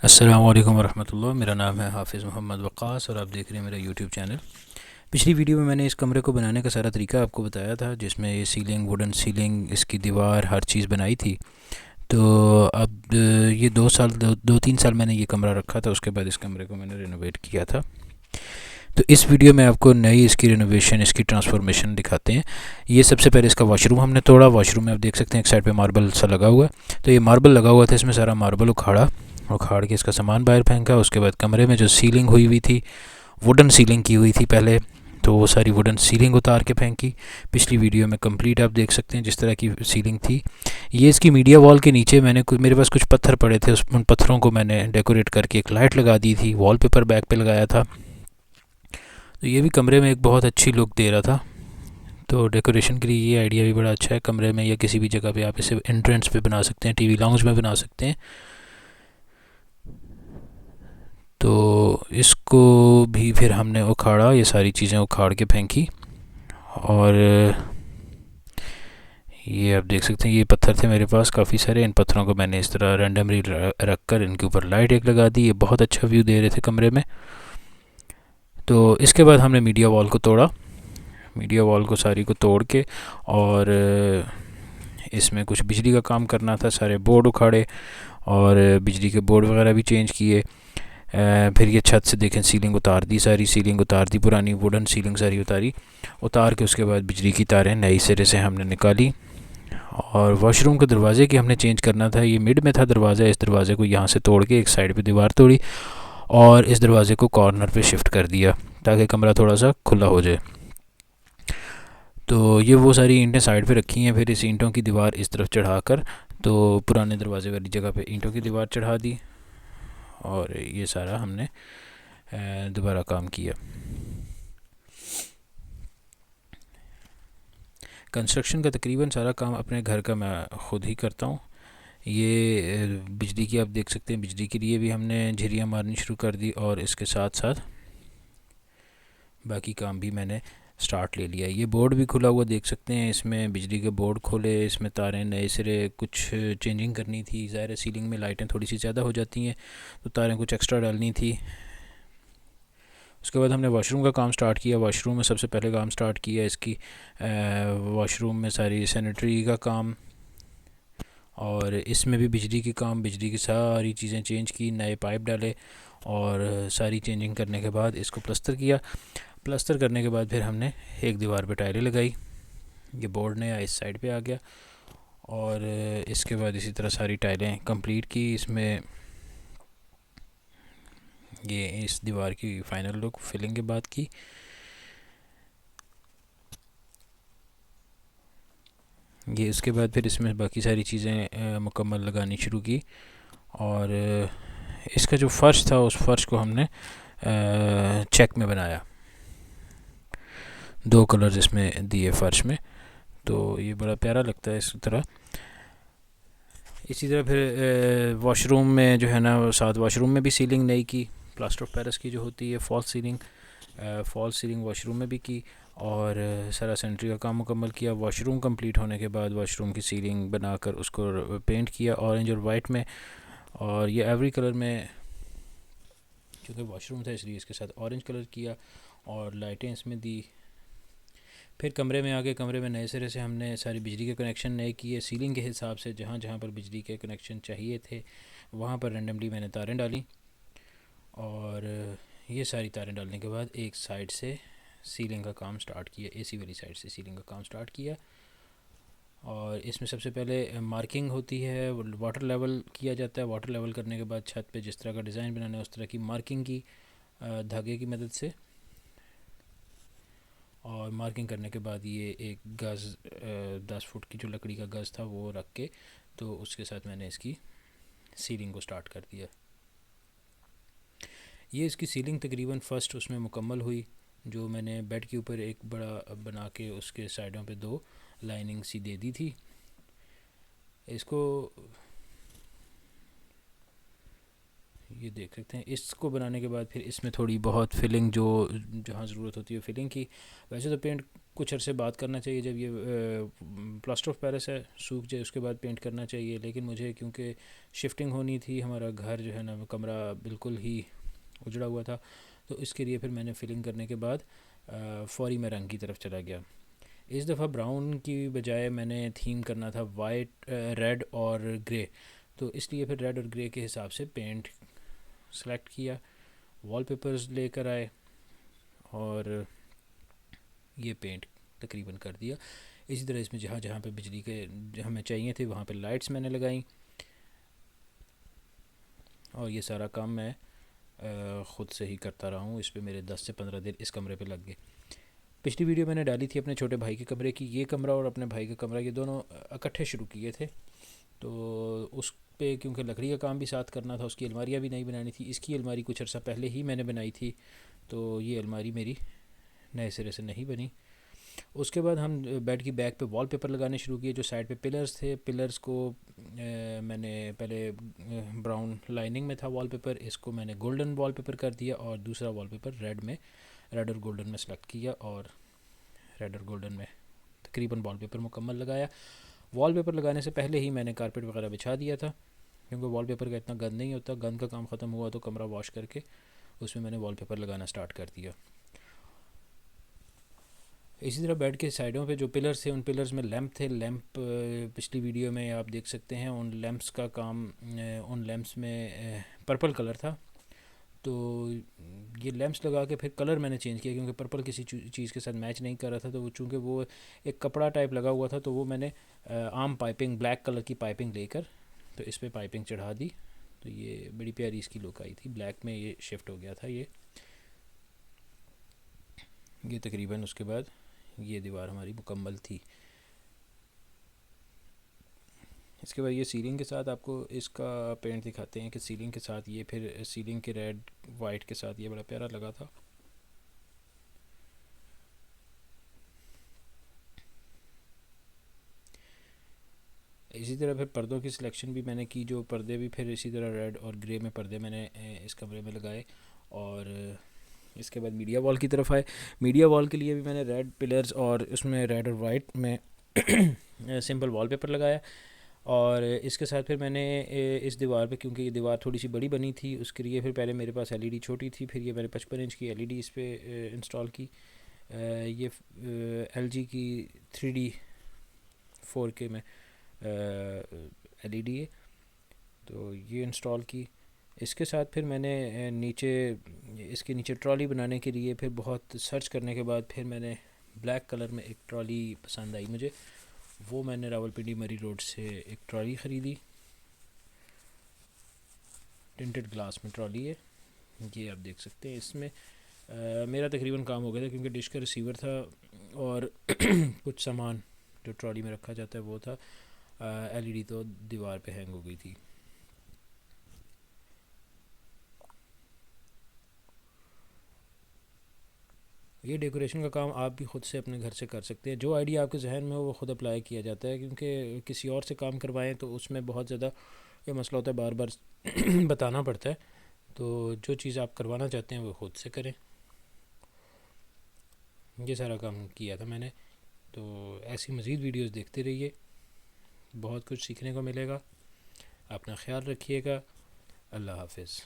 अस्सलाम वालेकुम वरहमतुल्लाह। मेरा नाम है हाफ़िज़ मोहम्मद वक़ास और आप देख रहे हैं मेरा यूट्यूब चैनल। पिछली वीडियो में मैंने इस कमरे को बनाने का सारा तरीका आपको बताया था, जिसमें ये सीलिंग, वुडन सीलिंग, इसकी दीवार, हर चीज़ बनाई थी। तो अब ये 2 3 साल मैंने ये कमरा रखा था। उसके बाद इस कमरे को मैंने रिनोवेट किया था। तो इस वीडियो में आपको नई इसकी रिनोवेशन, इसकी ट्रांसफॉर्मेशन दिखाते हैं। ये सबसे पहले इसका वॉशरूम हमने तोड़ा। वॉशरूम में आप देख सकते हैं एक साइड पे मार्बल सा लगा हुआ है। तो ये मार्बल लगा हुआ था, इसमें सारा मार्बल उखाड़ के इसका सामान बाहर फेंका। उसके बाद कमरे में जो सीलिंग हुई हुई थी, वुडन सीलिंग की हुई थी पहले, तो वो सारी वुडन सीलिंग उतार के फेंकी। पिछली वीडियो में कंप्लीट आप देख सकते हैं जिस तरह की सीलिंग थी। ये इसकी मीडिया वॉल के नीचे मेरे पास कुछ पत्थर पड़े थे, उन पत्थरों को मैंने डेकोरेट करके एक लाइट लगा दी थी। वॉलपेपर बैक पे लगाया था। तो ये भी कमरे में एक बहुत अच्छी लुक दे रहा था। तो डेकोरेशन के लिए ये आइडिया भी बड़ा अच्छा है। कमरे में या किसी भी जगह पे आप इसे एंट्रेंस पे बना सकते हैं, टीवी लाउंज में बना सकते हैं। तो इसको भी फिर हमने उखाड़ा, ये सारी चीज़ें उखाड़ के फेंकी। और ये आप देख सकते हैं, ये पत्थर थे मेरे पास काफ़ी सारे। इन पत्थरों को मैंने इस तरह रैंडमली रख कर इनके ऊपर लाइट एक लगा दी। ये बहुत अच्छा व्यू दे रहे थे कमरे में। तो इसके बाद हमने मीडिया वॉल को तोड़ा। मीडिया वॉल को सारी को तोड़ के, और इसमें कुछ बिजली का काम करना था। सारे बोर्ड उखाड़े और बिजली के बोर्ड वगैरह भी चेंज किए। फिर ये छत से देखें, सीलिंग उतार दी, सारी सीलिंग उतार दी, पुरानी वुडन सीलिंग सारी उतार के उसके बाद बिजली की तारें नई सिरे से हमने निकाली। और वॉशरूम के दरवाज़े की हमने चेंज करना था। ये मिड में था दरवाज़ा, इस दरवाज़े को यहाँ से तोड़ के एक साइड पे दीवार तोड़ी और इस दरवाज़े को कॉर्नर पे शिफ्ट कर दिया ताकि कमरा थोड़ा सा खुला हो जाए। तो ये वो सारी ईंटें साइड पे रखी हैं। फिर इस ईंटों की दीवार इस तरफ चढ़ाकर, तो पुराने दरवाजे वाली जगह पे ईंटों की दीवार चढ़ा दी। और ये सारा हमने दोबारा काम किया। कंस्ट्रक्शन का तकरीबन सारा काम अपने घर का मैं ख़ुद ही करता हूँ। ये बिजली की आप देख सकते हैं, बिजली के लिए भी हमने झिरियाँ मारनी शुरू कर दी और इसके साथ साथ बाकी काम भी मैंने स्टार्ट ले लिया। ये बोर्ड भी खुला हुआ देख सकते हैं, इसमें बिजली के बोर्ड खोले, इसमें तारें नए सिरे कुछ चेंजिंग करनी थी। ज़ाहिर है सीलिंग में लाइटें थोड़ी सी ज़्यादा हो जाती हैं, तो तारें कुछ एक्स्ट्रा डालनी थी। उसके बाद हमने वॉशरूम का काम स्टार्ट किया। वॉशरूम में सबसे पहले काम स्टार्ट किया इसकी वॉशरूम में सारी सैनिटरी का काम, और इसमें भी बिजली के काम, बिजली की सारी चीज़ें चेंज की, नए पाइप डाले और सारी चेंजिंग करने के बाद इसको प्लस्तर किया। प्लस्तर करने के बाद फिर हमने एक दीवार पे टाइलें लगाई। ये बोर्ड नया इस साइड पे आ गया। और इसके बाद इसी तरह सारी टाइलें कंप्लीट की। इसमें ये इस दीवार की फ़ाइनल लुक फिलिंग के बाद की। ये इसके बाद फिर इसमें बाकी सारी चीज़ें मुकम्मल लगानी शुरू की। और इसका जो फ़र्श था, उस फ़र्श को हमने चेक में बनाया। 2 कलर्स इसमें दिए फ़र्श में, तो ये बड़ा प्यारा लगता है इस तरह। इसी तरह फिर वॉशरूम में जो है ना, साथ वॉशरूम में भी सीलिंग नई की, प्लास्टर ऑफ पेरिस की जो होती है, फॉल्स सीलिंग वॉशरूम में भी की। और सारा सेंट्री का काम मुकम्मल किया। वॉशरूम कंप्लीट होने के बाद वॉशरूम की सीलिंग बनाकर उसको पेंट किया ऑरेंज और वाइट में। और ये एवरी कलर में, क्योंकि वॉशरूम था इसलिए इसके साथ ऑरेंज कलर किया और लाइटें इसमें दी। फिर कमरे में आगे, कमरे में नए सिरे से हमने सारी बिजली के कनेक्शन नए किए। सीलिंग के हिसाब से जहाँ जहाँ पर बिजली के कनेक्शन चाहिए थे वहाँ पर रेंडमली मैंने तारें डाली। और ये सारी तारें डालने के बाद एक साइड से सीलिंग का काम स्टार्ट किया, एसी वाली साइड से सीलिंग का काम स्टार्ट किया। और इसमें सबसे पहले मार्किंग होती है, वाटर लेवल किया जाता है। वाटर लेवल करने के बाद छत पे जिस तरह का डिज़ाइन बनाना है उस तरह की मार्किंग की धागे की मदद से। और मार्किंग करने के बाद ये एक गज़ 10 फुट की जो लकड़ी का गज़ था वो रख के, तो उसके साथ मैंने इसकी सीलिंग को स्टार्ट कर दिया। ये इसकी सीलिंग तकरीबन फ़र्स्ट उसमें मुकम्मल हुई। जो मैंने बेड के ऊपर एक बड़ा बना के उसके साइडों पे 2 लाइनिंग सी दे दी थी। इसको ये देख सकते हैं। इसको बनाने के बाद फिर इसमें थोड़ी बहुत फिलिंग जो जहाँ ज़रूरत होती है फिलिंग की। वैसे तो पेंट कुछ अरसे बाद करना चाहिए, जब ये प्लास्टर ऑफ पेरिस है सूख जाए उसके बाद पेंट करना चाहिए, लेकिन मुझे क्योंकि शिफ्टिंग होनी थी, हमारा घर जो है ना कमरा बिल्कुल ही उजड़ा हुआ था, तो इसके लिए फिर मैंने फिलिंग करने के बाद फौरी मैं रंग की तरफ चला गया। इस दफ़ा ब्राउन की बजाय मैंने थीम करना था वाइट, रेड और ग्रे, तो इसलिए फिर रेड और ग्रे के हिसाब से पेंट सेलेक्ट किया, वॉलपेपर्स लेकर आए और ये पेंट तकरीबन कर दिया। इसी तरह इसमें जहाँ जहाँ पे बिजली के हमें चाहिए थे वहाँ पे लाइट्स मैंने लगाई, और ये सारा काम मैं ख़ुद से ही करता रहा हूँ। इस पर मेरे 10 से 15 दिन इस कमरे पे लग गए। पिछली वीडियो मैंने डाली थी अपने छोटे भाई के कमरे की, ये कमरा और अपने भाई का कमरा ये दोनों इकट्ठे शुरू किए थे, तो उस पे क्योंकि लकड़ी का काम भी साथ करना था, उसकी अलमारियाँ भी नहीं बनानी थी। इसकी अलमारी कुछ अर्सा पहले ही मैंने बनाई थी, तो ये अलमारी मेरी नए सिरे से नहीं बनी। उसके बाद हम बेड की बैक पे वॉलपेपर लगाने शुरू किए। जो साइड पे पिलर्स थे, पिलर्स को मैंने पहले ब्राउन लाइनिंग में था वॉलपेपर, इसको मैंने गोल्डन वॉलपेपर कर दिया और दूसरा वॉलपेपर रेड और गोल्डन में सेलेक्ट किया और रेड और गोल्डन में तकरीबन वॉलपेपर मुकम्मल लगाया। वॉलपेपर लगाने से पहले ही मैंने कारपेट वगैरह बिछा दिया था, क्योंकि वॉलपेपर का इतना गंद नहीं होता। गंद का काम ख़त्म हुआ तो कमरा वॉश करके उसमें मैंने वॉलपेपर लगाना स्टार्ट कर दिया। इसी तरह बेड के साइडों पे जो पिलर्स थे, उन पिलर्स में लैंप थे। लैंप पिछली वीडियो में आप देख सकते हैं। उन लैंप्स का काम, उन लैंप्स में पर्पल कलर था, तो ये लैंप्स लगा के फिर कलर मैंने चेंज किया, क्योंकि पर्पल किसी चीज़ के साथ मैच नहीं कर रहा था। तो वो चूँकि वो एक कपड़ा टाइप लगा हुआ था, तो वो मैंने आम पाइपिंग, ब्लैक कलर की पाइपिंग लेकर तो इस पर पाइपिंग चढ़ा दी, तो ये बड़ी प्यारी इसकी लुक आई थी। ब्लैक में ये शिफ्ट हो गया था। ये तकरीबन उसके बाद ये दीवार हमारी मुकम्मल थी। इसके बाद ये सीलिंग के साथ आपको इसका पेंट दिखाते हैं कि सीलिंग के साथ ये फिर सीलिंग के रेड वाइट के साथ ये बड़ा प्यारा लगा था। इसी तरह फिर पर्दों की सिलेक्शन भी मैंने की। जो पर्दे भी फिर इसी तरह रेड और ग्रे में पर्दे मैंने इस कमरे में लगाए, और इसके बाद मीडिया वॉल की तरफ आए। मीडिया वॉल के लिए भी मैंने रेड पिलर्स और उसमें रेड और वाइट में सिंपल वॉलपेपर लगाया, और इसके साथ फिर मैंने इस दीवार पे, क्योंकि ये दीवार थोड़ी सी बड़ी बनी थी, उसके लिए फिर पहले मेरे पास एलईडी छोटी थी, फिर ये मैंने 55 इंच की एलईडी इस पर इंस्टॉल की। ये एलजी की 3D 4K में एलईडी है, तो ये इंस्टॉल की। इसके साथ फिर मैंने इसके नीचे ट्रॉली बनाने के लिए फिर बहुत सर्च करने के बाद फिर मैंने ब्लैक कलर में एक ट्रॉली पसंद आई मुझे, वो मैंने रावलपिंडी मरी रोड से एक ट्रॉली ख़रीदी। टिंटेड ग्लास में ट्रॉली है, ये आप देख सकते हैं। इसमें मेरा तकरीबन काम हो गया था, क्योंकि डिश का रिसीवर था और कुछ सामान जो ट्रॉली में रखा जाता है वो था। एलईडी तो दीवार पे हैंग हो गई थी। ये डेकोरेशन का काम आप भी ख़ुद से अपने घर से कर सकते हैं। जो आइडिया आपके जहन में हो वो ख़ुद अप्लाई किया जाता है, क्योंकि किसी और से काम करवाएं तो उसमें बहुत ज़्यादा ये मसला होता है, बार बार बताना पड़ता है। तो जो चीज़ आप करवाना चाहते हैं वो ख़ुद से करें। ये सारा काम किया था मैंने। तो ऐसी मज़ीद वीडियोस देखते रहिए, बहुत कुछ सीखने को मिलेगा। अपना ख्याल रखिएगा। अल्लाह हाफिज़।